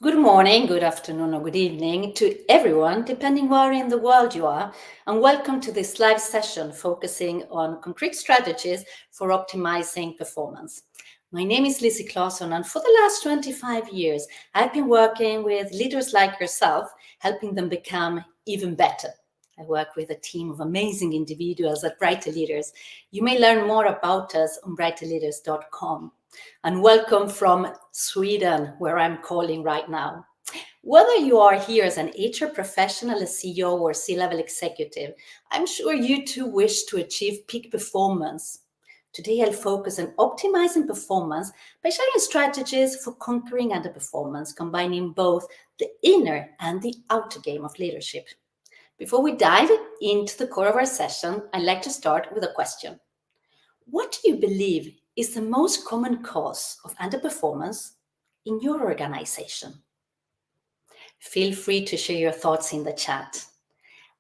Good morning, good afternoon, or good evening to everyone, depending where in the world you are, and welcome to this live session focusing on concrete strategies for optimizing performance. My name is Lizzie Claesson, and for the last 25 years, I've been working with leaders like yourself, helping them become even better. I work with a team of amazing individuals at Brighter Leaders. You may learn more about us on brighterleaders.com. And welcome from Sweden, where I'm calling right now. Whether you are here as an HR professional, a CEO, or C-level executive, I'm sure you too wish to achieve peak performance. Today, I'll focus on optimizing performance by sharing strategies for conquering underperformance, combining both the inner and the outer game of leadership. Before we dive into the core of our session, I'd like to start with a question. What do you believe is the most common cause of underperformance in your organization? Feel free to share your thoughts in the chat.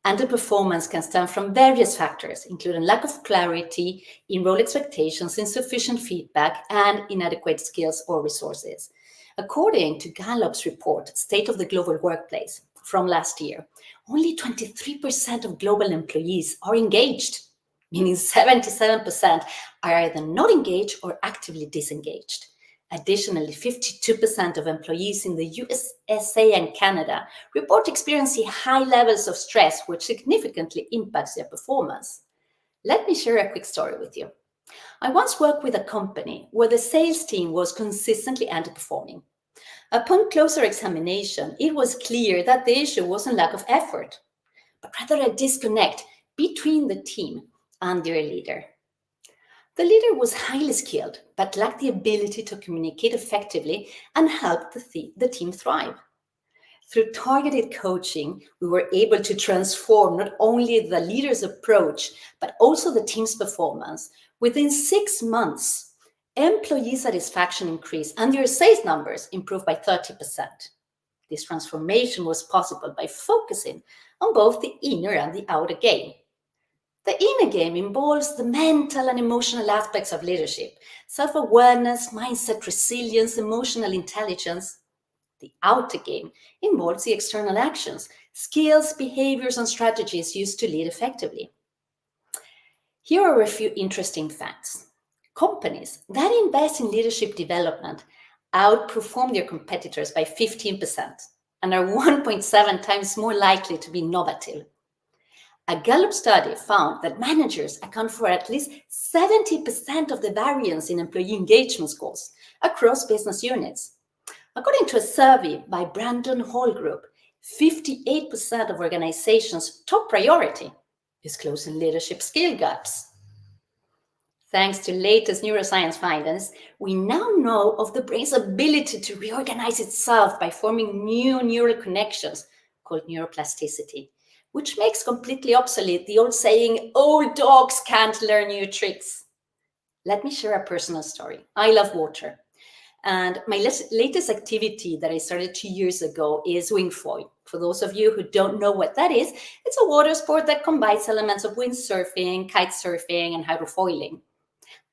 Underperformance can stem from various factors, including lack of clarity in role expectations, insufficient feedback, and inadequate skills or resources. According to Gallup's report, State of the Global Workplace, from last year, only 23% of global employees are engaged, meaning 77% are either not engaged or actively disengaged. Additionally, 52% of employees in the USA and Canada report experiencing high levels of stress, which significantly impacts their performance. Let me share a quick story with you. I once worked with a company where the sales team was consistently underperforming. Upon closer examination, it was clear that the issue wasn't lack of effort, but rather a disconnect between the team and their leader. The leader was highly skilled, but lacked the ability to communicate effectively and help the team thrive. Through targeted coaching, we were able to transform not only the leader's approach, but also the team's performance. Within 6 months, employee satisfaction increased and their sales numbers improved by 30%. This transformation was possible by focusing on both the inner and the outer game. The inner game involves the mental and emotional aspects of leadership, self-awareness, mindset, resilience, emotional intelligence. The outer game involves the external actions, skills, behaviors, and strategies used to lead effectively. Here are a few interesting facts. Companies that invest in leadership development outperform their competitors by 15% and are 1.7 times more likely to be innovative. A Gallup study found that managers account for at least 70% of the variance in employee engagement scores across business units. According to a survey by Brandon Hall Group, 58% of organizations' top priority is closing leadership skill gaps. Thanks to latest neuroscience findings, we now know of the brain's ability to reorganize itself by forming new neural connections called neuroplasticity, which makes completely obsolete the old saying, old dogs can't learn new tricks. Let me share a personal story. I love water. And my latest activity that I started 2 years ago is wing foil. For those of you who don't know what that is, it's a water sport that combines elements of windsurfing, kite surfing, and hydrofoiling.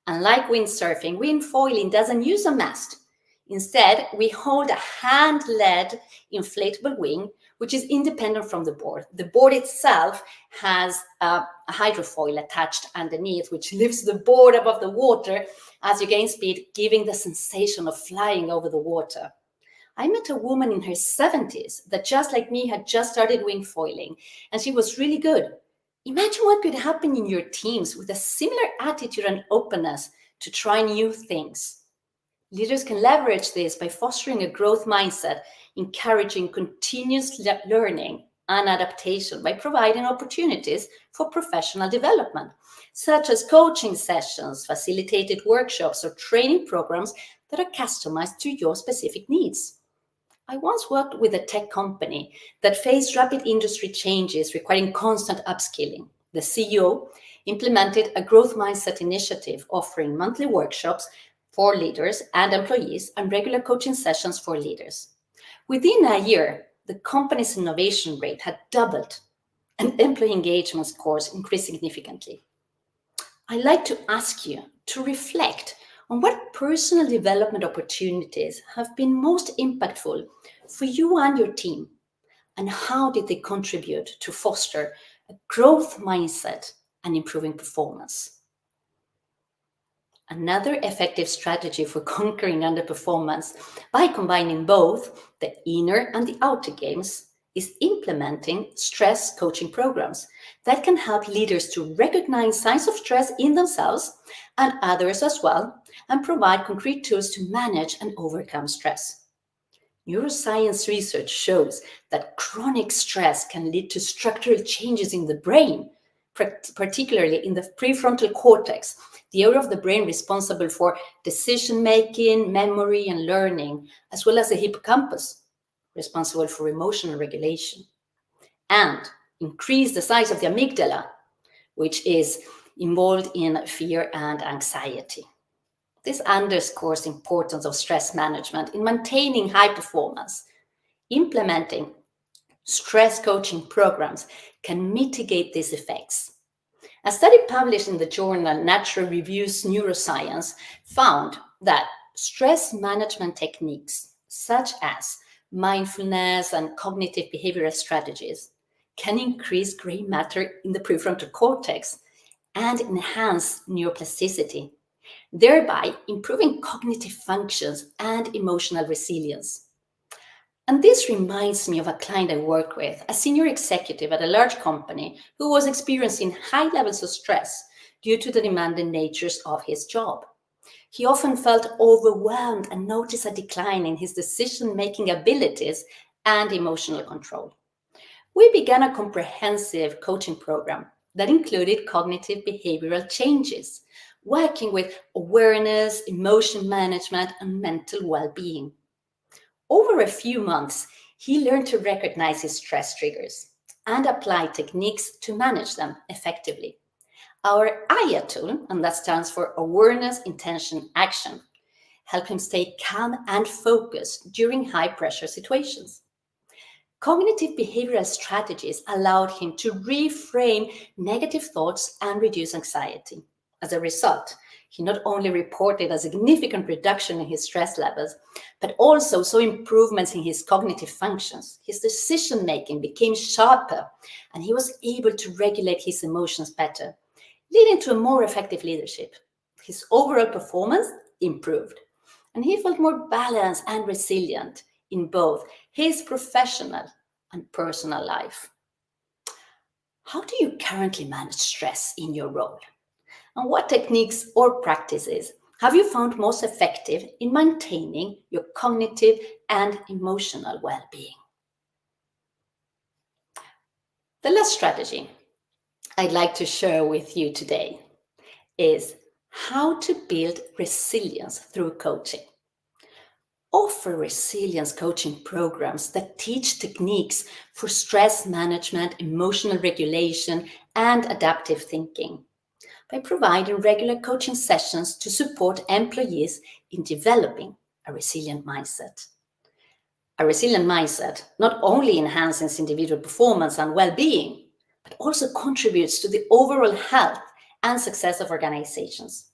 Unlike windsurfing, windfoiling doesn't use a mast. Instead, we hold a hand-led inflatable wing, which is independent from the board. The board itself has a hydrofoil attached underneath, which lifts the board above the water as you gain speed, giving the sensation of flying over the water. I met a woman in her 70s that, just like me, had just started wingfoiling, and she was really good. Imagine what could happen in your teams with a similar attitude and openness to try new things. Leaders can leverage this by fostering a growth mindset, encouraging continuous learning and adaptation by providing opportunities for professional development, such as coaching sessions, facilitated workshops, or training programs that are customized to your specific needs. I once worked with a tech company that faced rapid industry changes requiring constant upskilling. The CEO implemented a growth mindset initiative offering monthly workshops for leaders and employees and regular coaching sessions for leaders. Within a year, the company's innovation rate had doubled and employee engagement scores increased significantly. I'd like to ask you to reflect on what personal development opportunities have been most impactful for you and your team, and how did they contribute to foster a growth mindset and improving performance? Another effective strategy for conquering underperformance by combining both the inner and the outer games is implementing stress coaching programs that can help leaders to recognize signs of stress in themselves and others as well, and provide concrete tools to manage and overcome stress. Neuroscience research shows that chronic stress can lead to structural changes in the brain, particularly in the prefrontal cortex, the area of the brain responsible for decision making, memory, and learning, as well as the hippocampus, responsible for emotional regulation, and increase the size of the amygdala, which is involved in fear and anxiety. This underscores the importance of stress management in maintaining high performance. Implementing stress coaching programs can mitigate these effects. A study published in the journal Natural Reviews Neuroscience found that stress management techniques such as mindfulness and cognitive behavioral strategies can increase gray matter in the prefrontal cortex and enhance neuroplasticity, thereby improving cognitive functions and emotional resilience. And this reminds me of a client I work with, a senior executive at a large company who was experiencing high levels of stress due to the demanding natures of his job. He often felt overwhelmed and noticed a decline in his decision-making abilities and emotional control. We began a comprehensive coaching program that included cognitive behavioral changes, working with awareness, emotion management, and mental well-being. Over a few months, he learned to recognize his stress triggers and apply techniques to manage them effectively. Our AYA tool, and that stands for Awareness, Intention, Action, helped him stay calm and focused during high-pressure situations. Cognitive behavioral strategies allowed him to reframe negative thoughts and reduce anxiety. As a result, he not only reported a significant reduction in his stress levels, but also saw improvements in his cognitive functions. His decision making became sharper, and he was able to regulate his emotions better, leading to a more effective leadership. His overall performance improved, and he felt more balanced and resilient in both his professional and personal life. How do you currently manage stress in your role? And what techniques or practices have you found most effective in maintaining your cognitive and emotional well-being? The last strategy I'd like to share with you today is how to build resilience through coaching. Offer resilience coaching programs that teach techniques for stress management, emotional regulation, and adaptive thinking by providing regular coaching sessions to support employees in developing a resilient mindset. A resilient mindset not only enhances individual performance and well-being, but also contributes to the overall health and success of organizations.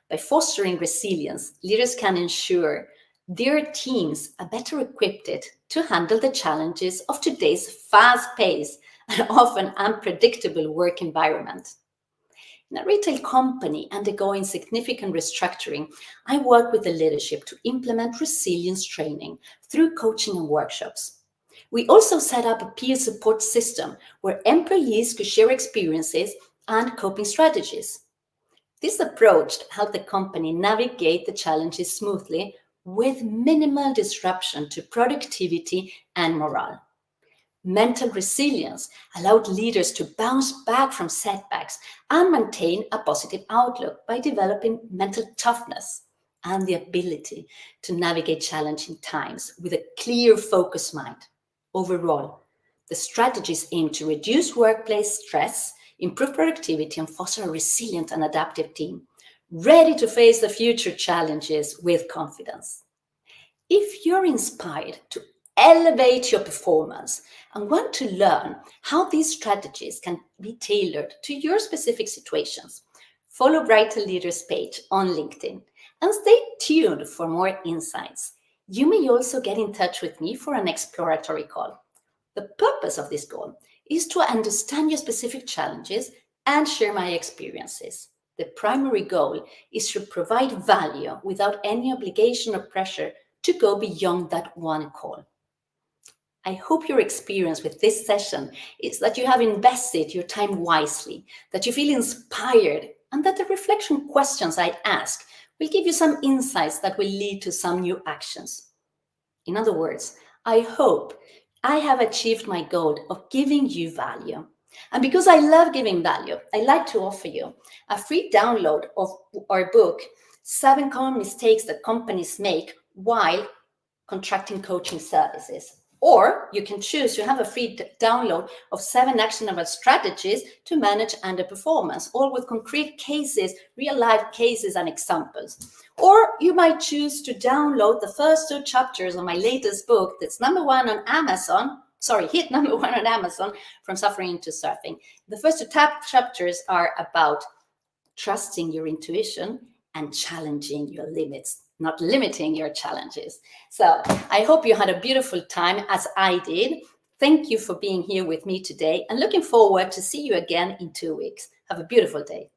By fostering resilience, leaders can ensure their teams are better equipped to handle the challenges of today's fast-paced and often unpredictable work environment. In a retail company undergoing significant restructuring, I work with the leadership to implement resilience training through coaching and workshops. We also set up a peer support system where employees could share experiences and coping strategies. This approach helped the company navigate the challenges smoothly with minimal disruption to productivity and morale. Mental resilience allowed leaders to bounce back from setbacks and maintain a positive outlook by developing mental toughness and the ability to navigate challenging times with a clear, focused mind. Overall, the strategies aim to reduce workplace stress, improve productivity, and foster a resilient and adaptive team, ready to face the future challenges with confidence. If you're inspired to elevate your performance and want to learn how these strategies can be tailored to your specific situations, follow Brighter Leaders page on LinkedIn and stay tuned for more insights. You may also get in touch with me for an exploratory call. The purpose of this call is to understand your specific challenges and share my experiences. The primary goal is to provide value without any obligation or pressure to go beyond that one call. I hope your experience with this session is that you have invested your time wisely, that you feel inspired, and that the reflection questions I ask will give you some insights that will lead to some new actions. In other words, I hope I have achieved my goal of giving you value. And because I love giving value, I'd like to offer you a free download of our book, 7 Common Mistakes That Companies Make While Contracting Coaching Services. Or you can choose to have a free download of 7 actionable strategies to manage underperformance, all with concrete cases, real life cases and examples. Or you might choose to download the first 2 chapters of my latest book that's hit number 1 on Amazon, From Suffering to Surfing. The first 2 chapters are about trusting your intuition and challenging your limits, not limiting your challenges. So I hope you had a beautiful time as I did. Thank you for being here with me today and looking forward to see you again in 2 weeks. Have a beautiful day.